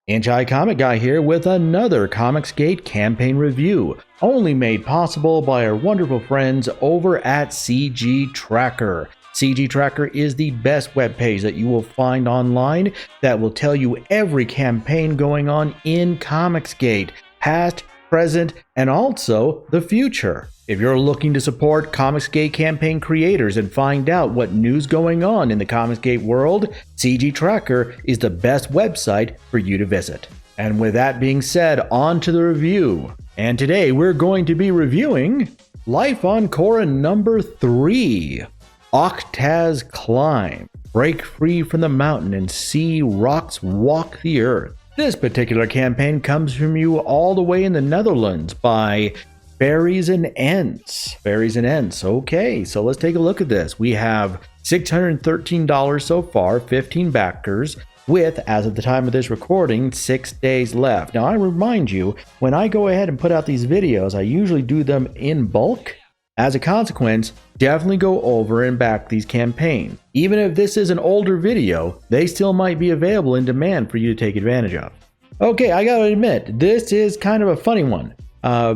Anti-Comic Guy here with another Comicsgate campaign review, only made possible by our wonderful friends over at CG Tracker. CG Tracker is the best webpage that you will find online that will tell you every campaign going on in Comicsgate, past, present, and also the future. If you're looking to support Comicsgate campaign creators and find out what news going on in the Comicsgate world, CG Tracker is the best website for you to visit. And with that being said, on to the review. And today we're going to be reviewing Life on Cora number 3, Oktaz Climb. Break free from the mountain and see rocks walk the earth. This particular campaign comes from you all the way in the Netherlands by Fairies and Ents. Fairies and Ents. Okay, so let's take a look at this. We have $613 so far, 15 backers, with, as of the time of this recording, 6 days left. Now, I remind you, when I go ahead and put out these videos, I usually do them in bulk. As a consequence, definitely go over and back these campaigns. Even if this is an older video, they still might be available in demand for you to take advantage of. Okay, I gotta admit, this is kind of a funny one.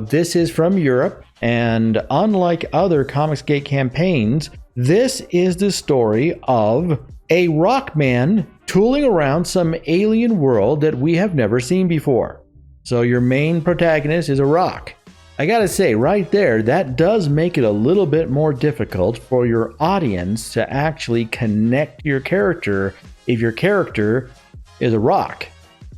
This is from Europe, and unlike other Comicsgate campaigns, this is the story of a rock man tooling around some alien world that we have never seen before. So your main protagonist is a rock. I gotta say, right there, that does make it a little bit more difficult for your audience to actually connect your character if your character is a rock.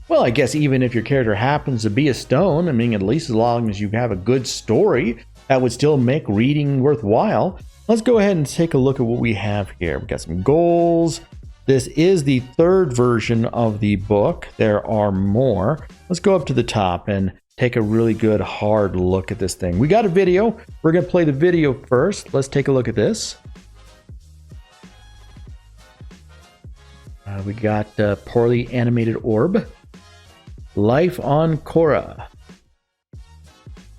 Well, I guess even if your character happens to be a stone, I mean, at least as long as you have a good story, that would still make reading worthwhile. Let's go ahead and take a look at what we have here. We've got some goals. This is the third version of the book. There are more. Let's go up to the top and take a really good hard look at this thing. We got a video. We're going to play the video first. Let's take a look at this. We got a poorly animated orb. Life on Cora.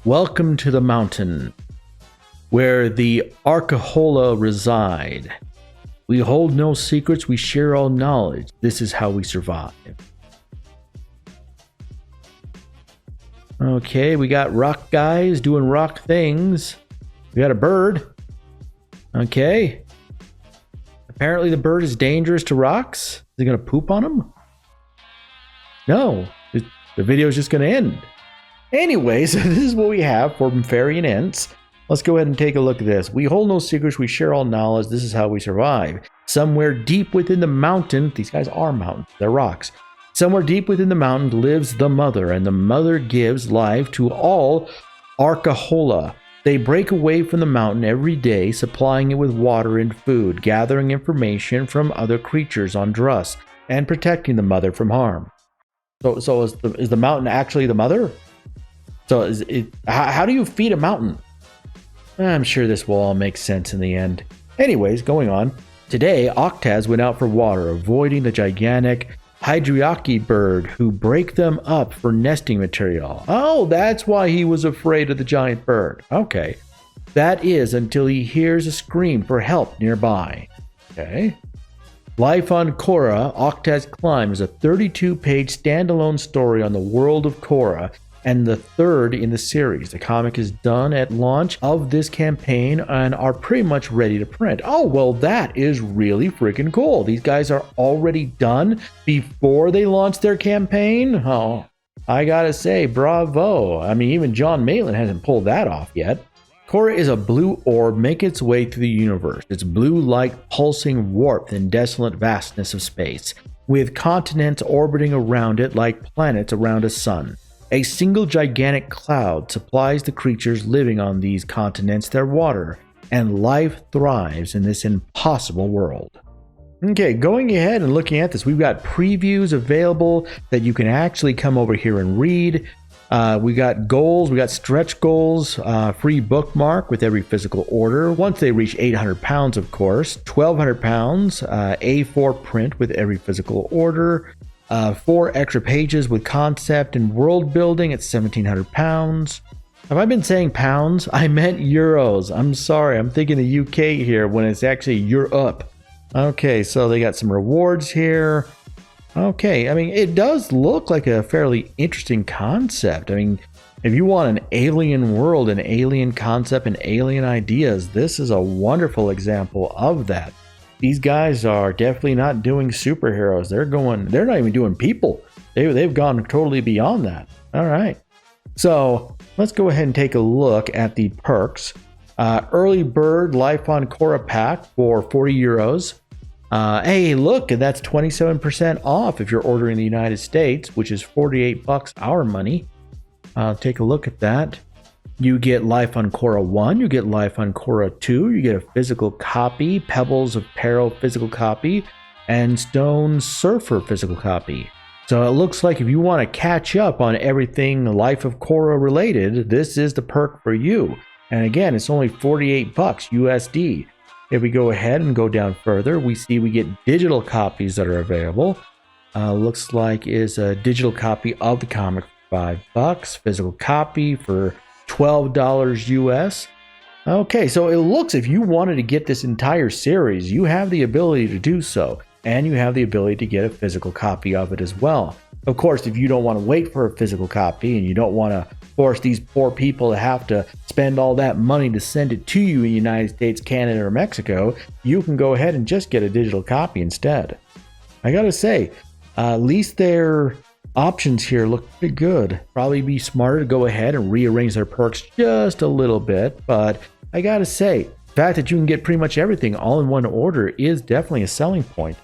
Welcome to the mountain, where the Arcahola reside. We hold no secrets, we share all knowledge. This is how we survive. Okay, we got rock guys doing rock things. We got a bird. Okay. Apparently the bird is dangerous to rocks. Is he gonna poop on them? No. The video is just going to end. Anyway, so this is what we have from Fairy and Ents. Let's go ahead and take a look at this. We hold no secrets, we share all knowledge. This is how we survive. Somewhere deep within the mountain, these guys are mountains, they're rocks. Somewhere deep within the mountain lives the mother, and the mother gives life to all Arcahola. They break away from the mountain every day, supplying it with water and food, gathering information from other creatures on Druss, and protecting the mother from harm. So is the mountain actually the mother? So is it? How do you feed a mountain? I'm sure this will all make sense in the end. Anyways, going on. Today, Oktaz went out for water, avoiding the gigantic Hydriaki bird who break them up for nesting material. Oh, that's why he was afraid of the giant bird. Okay. That is until he hears a scream for help nearby. Okay. Life on Cora, Oktaz Climb is a 32-page standalone story on the world of Cora, and the third in the series. The comic is done at launch of this campaign and are pretty much ready to print. Oh, well, that is really freaking cool. These guys are already done before they launch their campaign? Oh, I gotta say, bravo. I mean, even John Maitland hasn't pulled that off yet. Cora is a blue orb making its way through the universe. It's blue like pulsing warmth in desolate vastness of space, with continents orbiting around it like planets around a sun. A single gigantic cloud supplies the creatures living on these continents their water, and life thrives in this impossible world. Okay, going ahead and looking at this, we've got previews available that you can actually come over here and read. We got goals, we got stretch goals, free bookmark with every physical order. Once they reach 800 pounds, of course, 1,200 pounds, A4 print with every physical order, 4 extra pages with concept and world building at 1,700 pounds. Have I been saying pounds? I meant euros. I'm sorry, I'm thinking the UK here when it's actually Europe. Okay, so they got some rewards here. Okay, I mean, it does look like a fairly interesting concept. I mean, if you want an alien world, an alien concept, and alien ideas, this is a wonderful example of that. These guys are definitely not doing superheroes. They're not even doing people. They've gone totally beyond that. All right. So let's go ahead and take a look at the perks. Early bird Life on Cora pack for 40 euros. Hey, look, that's 27% off if you're ordering in the United States, which is 48 bucks our money. Take a look at that. You get Life on Cora 1, you get Life on Cora 2, you get a physical copy, Pebbles of Peril physical copy, and Stone Surfer physical copy. So it looks like if you want to catch up on everything Life of Cora related, this is the perk for you. And again, it's only 48 bucks USD. If we go ahead and go down further, we see we get digital copies that are available. Looks like is a digital copy of the comic for 5 bucks, physical copy for $12 US. Okay, so it looks if you wanted to get this entire series, you have the ability to do so, and you have the ability to get a physical copy of it as well. Of course, if you don't want to wait for a physical copy and you don't want to force these poor people to have to spend all that money to send it to you in the United States, Canada, or Mexico, you can go ahead and just get a digital copy instead. I gotta say, at least their options here look pretty good. Probably be smarter to go ahead and rearrange their perks just a little bit, but I gotta say, the fact that you can get pretty much everything all in one order is definitely a selling point.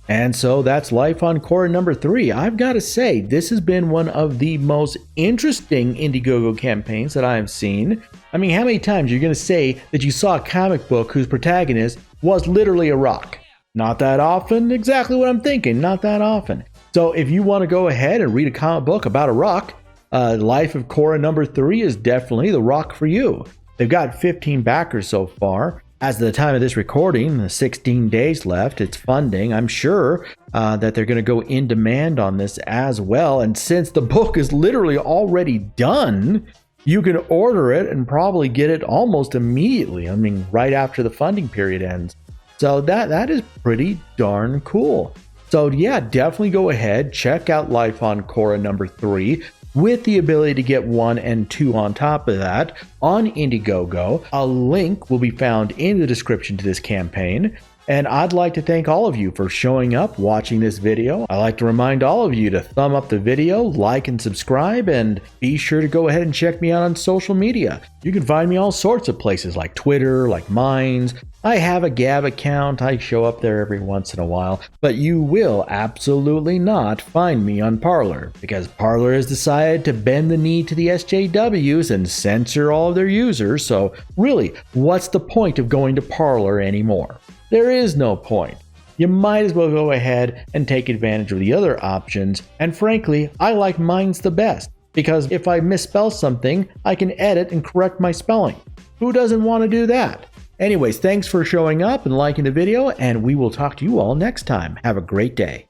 And so that's Life on Cora number 3. I've got to say, this has been one of the most interesting IndieGoGo campaigns that I have seen. I mean, how many times are you going to say that you saw a comic book whose protagonist was literally a rock? Not that often. Exactly what I'm thinking. Not that often. So if you want to go ahead and read a comic book about a rock, Life of Cora number 3 is definitely the rock for you. They've got 15 backers so far. As of the time of this recording, 16 days left. It's funding. I'm sure that they're going to go in demand on this as well. And since the book is literally already done, you can order it and probably get it almost immediately. I mean, right after the funding period ends. So that is pretty darn cool. So yeah, definitely go ahead, check out Life on Cora number 3. With the ability to get 1 and 2 on top of that on IndieGoGo. A link will be found in the description to this campaign. And I'd like to thank all of you for showing up, watching this video. I'd like to remind all of you to thumb up the video, like and subscribe, and be sure to go ahead and check me out on social media. You can find me all sorts of places like Twitter, like Minds. I have a Gab account. I show up there every once in a while, but you will absolutely not find me on Parler because Parler has decided to bend the knee to the SJWs and censor all of their users. So really, what's the point of going to Parler anymore? There is no point. You might as well go ahead and take advantage of the other options. And frankly, I like Minds the best because if I misspell something, I can edit and correct my spelling. Who doesn't want to do that? Anyways, thanks for showing up and liking the video, and we will talk to you all next time. Have a great day.